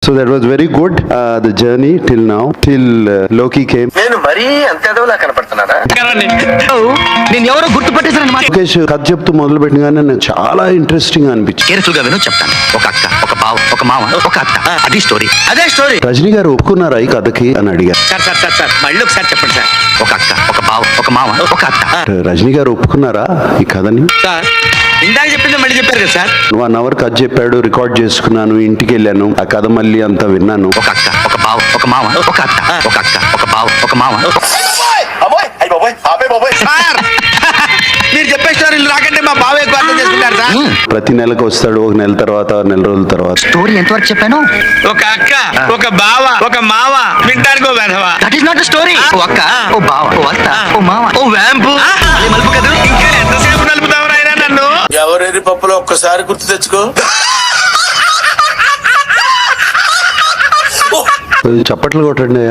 So that was very good, the journey till now, till Loki came. నేను మరీ అంత ఎదవలా కనపడుతున్నారా? నేను ఎవరో గుర్తుపట్టేశారన్నమాట. లోకేష్ కథ చెప్తూ మొదలు పెట్టినగానే నాకు చాలా ఇంట్రెస్టింగ్ గా అనిపించింది. కేర్ఫుల్ గా విను చెప్తాను. ఒక అక్క, ఒక బావ, ఒక మామ, ఒక అత్త. అది స్టోరీ. అదే స్టోరీ. రజనీ గారు ఒప్పుకున్నారా ఈ కథకి అని అడిగారు. సార్ మళ్ళీ ఒకసారి చెప్పండి సార్. ఒక అక్క, ఒక బావ, ఒక మామ, ఒక అత్త. రజనీ గారు ఒప్పుకున్నారా ఈ కథని? సార్ ఇందాక చెప్పింది మళ్ళీ చెప్పారు కదా సార్. 1 hour కథ చెప్పాడు, రికార్డ్ చేసుకున్నాను, ఇంటికి వెళ్ళాను, ఆ కథ మళ్ళీ అంతా విన్నాను. ఒక అక్క, ఒక బావ, ఒక మామ, ఒక అత్త. ఒక అక్క, ఒక బావ, ఒక మామ. సార్ మీరు చెప్పే స్టోరీలు రాకంటే మా బావ ఎక్కువ అర్థం చేసుకుంటారు సార్. ప్రతి నెలకు వస్తాడు, ఒక నెల తర్వాత, నెల రోజుల తర్వాత. స్టోరీ ఎంతవరకు చెప్పాను? ఒక అక్క, ఒక బావ, ఒక మావ, వింటానికి ఓ వెధవా. That is not story. ఓ అక్క, ఓ బావ, ఓ అత్త, ఓ మామ, ఓ వ్యాంపు. మలుపు కదా. ఇంకా ఎంతసేపు నలుపుతావు నాయనా నన్ను? ఎవరెరి పప్పులో ఒక్కసారి గుర్తు తెచ్చుకో. చప్పట్లు కొట్టండి.